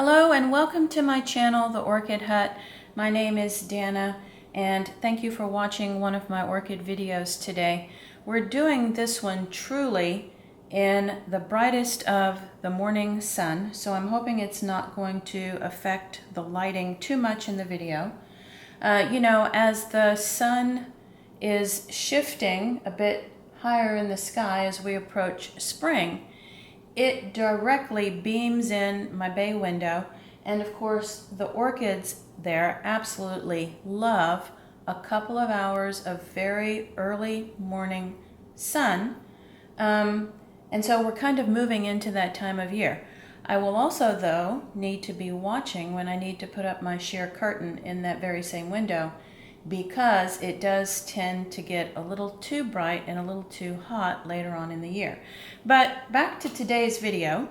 Hello and welcome to my channel, The Orchid Hut. My name is Dana and thank you for watching one of my orchid videos today. We're doing this one truly in the brightest of the morning sun, so I'm hoping it's not going to affect the lighting too much in the video. As the sun is shifting a bit higher in the sky as we approach spring, it directly beams in my bay window, and of course the orchids there absolutely love a couple of hours of very early morning sun, and so we're kind of moving into that time of year. I will also, though, need to be watching when I need to put up my sheer curtain in that very same window, because it does tend to get a little too bright and a little too hot later on in the year. But back to today's video.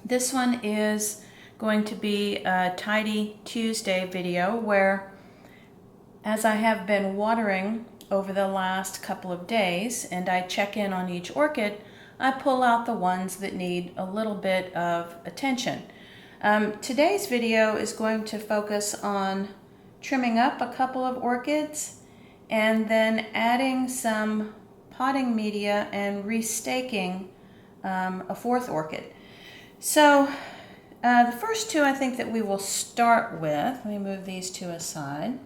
This one is going to be a Tidy Tuesday video where, as I have been watering over the last couple of days and I check in on each orchid, I pull out the ones that need a little bit of attention. Today's video is going to focus on trimming up a couple of orchids and then adding some potting media and restaking a fourth orchid. So the first two I think that we will start with, let me move these two aside.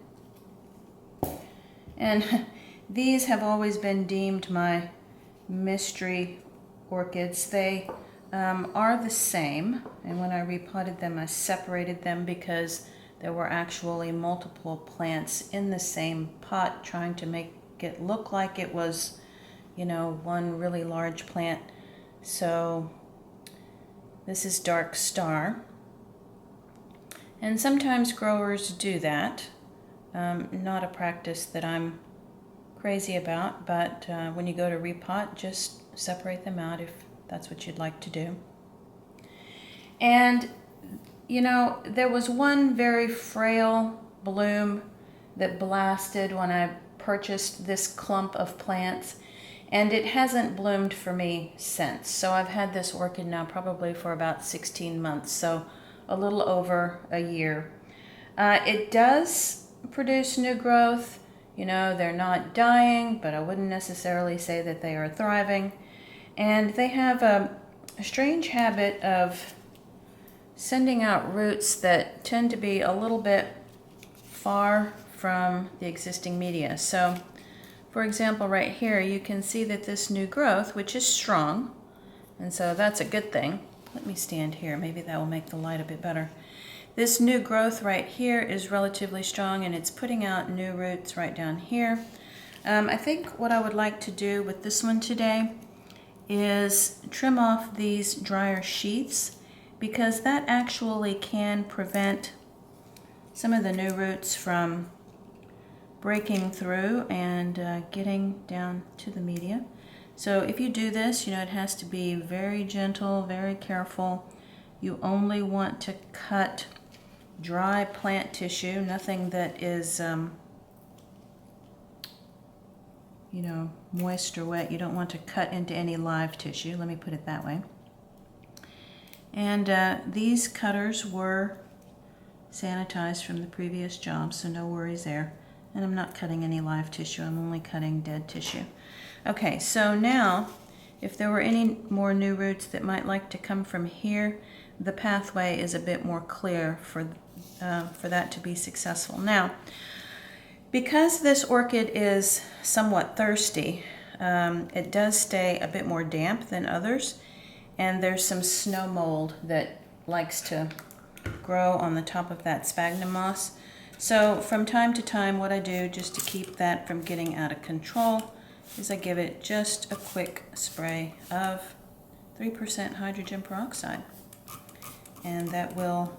And these have always been deemed my mystery orchids. They are the same, and when I repotted them I separated them because there were actually multiple plants in the same pot, trying to make it look like it was, one really large plant. So this is Dark Star. And sometimes growers do that. Not a practice that I'm crazy about, but when you go to repot, just separate them out if that's what you'd like to do. And there was one very frail bloom that blasted when I purchased this clump of plants, and it hasn't bloomed for me since. So I've had this orchid now probably for about 16 months, so a little over a year. It does produce new growth. They're not dying, but I wouldn't necessarily say that they are thriving. And they have a strange habit of sending out roots that tend to be a little bit far from the existing media. So, for example, right here, you can see that this new growth, which is strong, and so that's a good thing. Let me stand here. Maybe that will make the light a bit better. This new growth right here is relatively strong, and it's putting out new roots right down here. I think what I would like to do with this one today is trim off these drier sheaths, because that actually can prevent some of the new roots from breaking through and getting down to the media. So if you do this, it has to be very gentle, very careful. You only want to cut dry plant tissue, nothing that is moist or wet. You don't want to cut into any live tissue, let me put it that way. And these cutters were sanitized from the previous job, so no worries there. And I'm not cutting any live tissue, I'm only cutting dead tissue. Okay, so now, if there were any more new roots that might like to come from here, the pathway is a bit more clear for that to be successful. Now, because this orchid is somewhat thirsty, it does stay a bit more damp than others. And there's some snow mold that likes to grow on the top of that sphagnum moss. So from time to time, what I do just to keep that from getting out of control is I give it just a quick spray of 3% hydrogen peroxide. And that will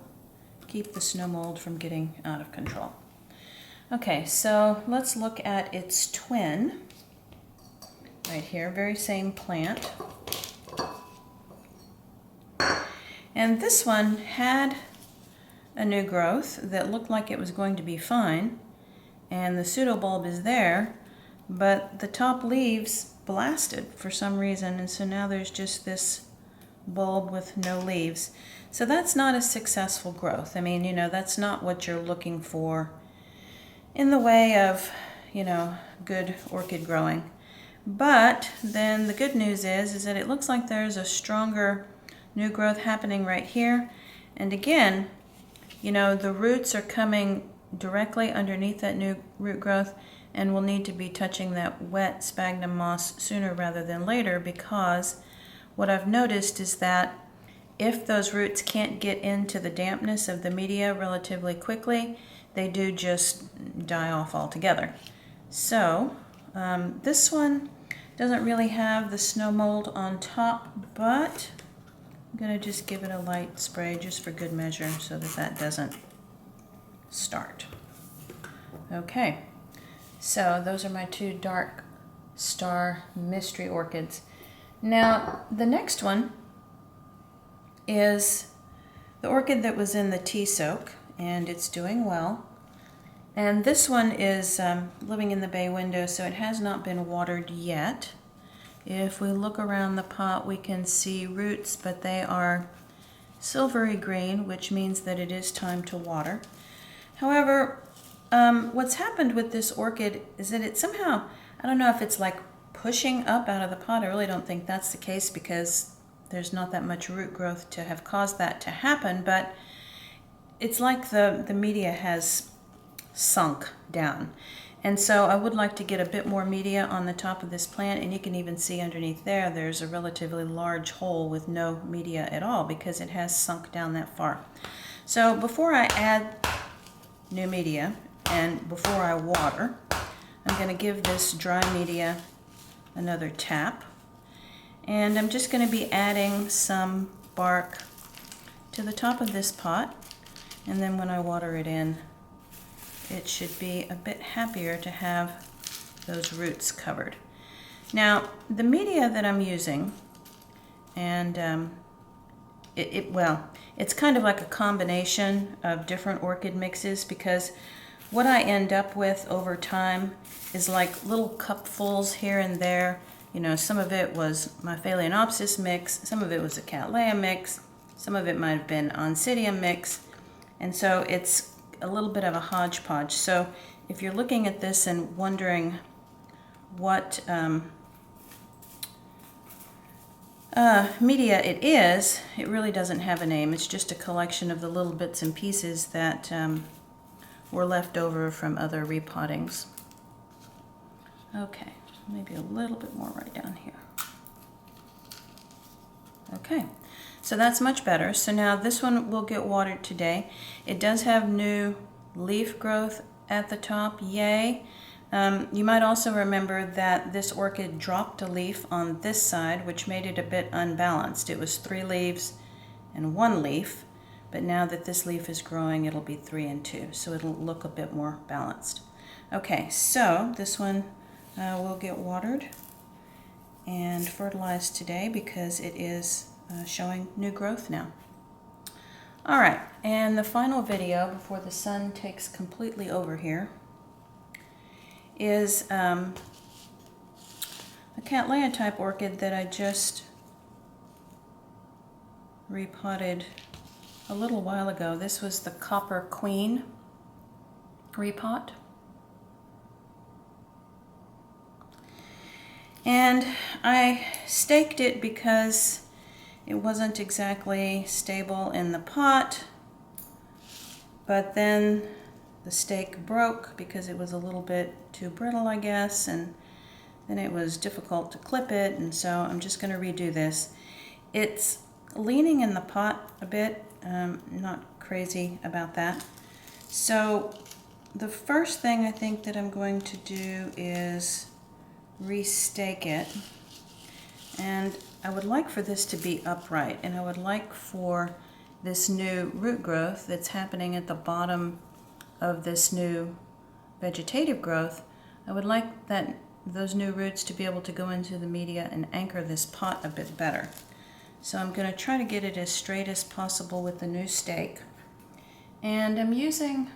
keep the snow mold from getting out of control. Okay, so let's look at its twin right here, very same plant. And this one had a new growth that looked like it was going to be fine, and the pseudobulb is there, but the top leaves blasted for some reason, and so now there's just this bulb with no leaves. So that's not a successful growth. I mean, you know, that's not what you're looking for in the way of, you know, good orchid growing. But then the good news is that it looks like there's a stronger new growth happening right here. And again, you know, the roots are coming directly underneath that new root growth, and we'll need to be touching that wet sphagnum moss sooner rather than later, because what I've noticed is that if those roots can't get into the dampness of the media relatively quickly, they do just die off altogether. So this one doesn't really have the snow mold on top, but I'm going to just give it a light spray just for good measure so that that doesn't start. Okay, so those are my two dark star mystery orchids. Now the next one is the orchid that was in the tea soak, and it's doing well. And this one is living in the bay window, so it has not been watered yet. If we look around the pot, we can see roots, but they are silvery green, which means that it is time to water. However, what's happened with this orchid is that it somehow, I don't know if it's like pushing up out of the pot. I really don't think that's the case, because there's not that much root growth to have caused that to happen, but it's like the media has sunk down. And so I would like to get a bit more media on the top of this plant, and you can even see underneath there, there's a relatively large hole with no media at all because it has sunk down that far. So before I add new media and before I water, I'm going to give this dry media another tap. And I'm just going to be adding some bark to the top of this pot, and then when I water it in, it should be a bit happier to have those roots covered. Now, the media that I'm using, and it's kind of like a combination of different orchid mixes, because what I end up with over time is like little cupfuls here and there. You know, some of it was my Phalaenopsis mix, some of it was a Cattleya mix, some of it might have been Oncidium mix, and so it's a little bit of a hodgepodge. So if you're looking at this and wondering what media it is, it really doesn't have a name. It's just a collection of the little bits and pieces that were left over from other repottings. Okay, maybe a little bit more right down here. Okay, so that's much better. So now this one will get watered today. It does have new leaf growth at the top, yay. You might also remember that this orchid dropped a leaf on this side, which made it a bit unbalanced. It was 3 leaves and 1 leaf, but now that this leaf is growing, it'll be 3 and 2, so it'll look a bit more balanced. Okay, so this one will get watered and fertilized today because it is showing new growth now. All right, and the final video before the sun takes completely over here is a Cattleya type orchid that I just repotted a little while ago. This was the Copper Queen repot. And I staked it because it wasn't exactly stable in the pot, but then the stake broke because it was a little bit too brittle, I guess, and then it was difficult to clip it, and so I'm just going to redo this. It's leaning in the pot a bit, not crazy about that. So the first thing I think that I'm going to do is restake it, and I would like for this to be upright, and I would like for this new root growth that's happening at the bottom of this new vegetative growth, I would like those new roots to be able to go into the media and anchor this pot a bit better. So I'm going to try to get it as straight as possible with the new stake, and I'm using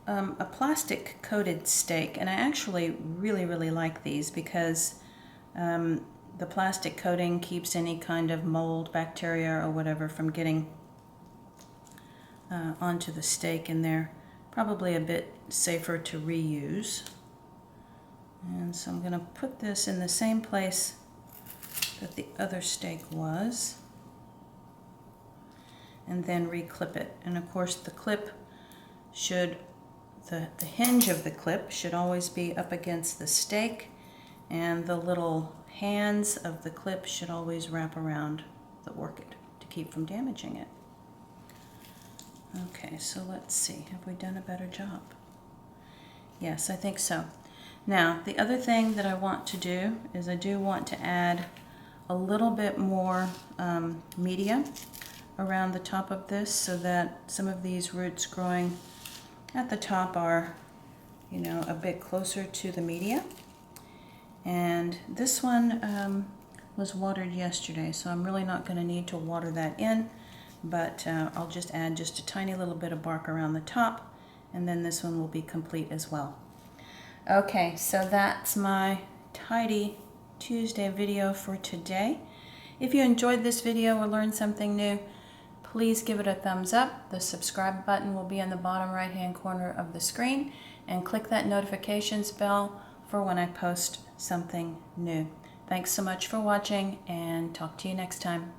a plastic coated stake, and I actually really like these because the plastic coating keeps any kind of mold, bacteria, or whatever from getting onto the stake, and they're probably a bit safer to reuse. And so I'm going to put this in the same place that the other stake was, and then reclip it. And of course the clip should, the hinge of the clip should always be up against the stake, and the little hands of the clip should always wrap around the orchid to keep from damaging it. Okay, so let's see, have we done a better job? Yes, I think so. Now, the other thing that I want to do is I do want to add a little bit more media around the top of this, so that some of these roots growing at the top are, you know, a bit closer to the media. And this one was watered yesterday, so I'm really not going to need to water that in, but I'll just add just a tiny little bit of bark around the top, and then this one will be complete as well. Okay, so that's my Tidy Tuesday video for today. If you enjoyed this video or learned something new, please give it a thumbs up. The subscribe button will be in the bottom right hand corner of the screen, and click that notifications bell for when I post something new. Thanks so much for watching, and talk to you next time.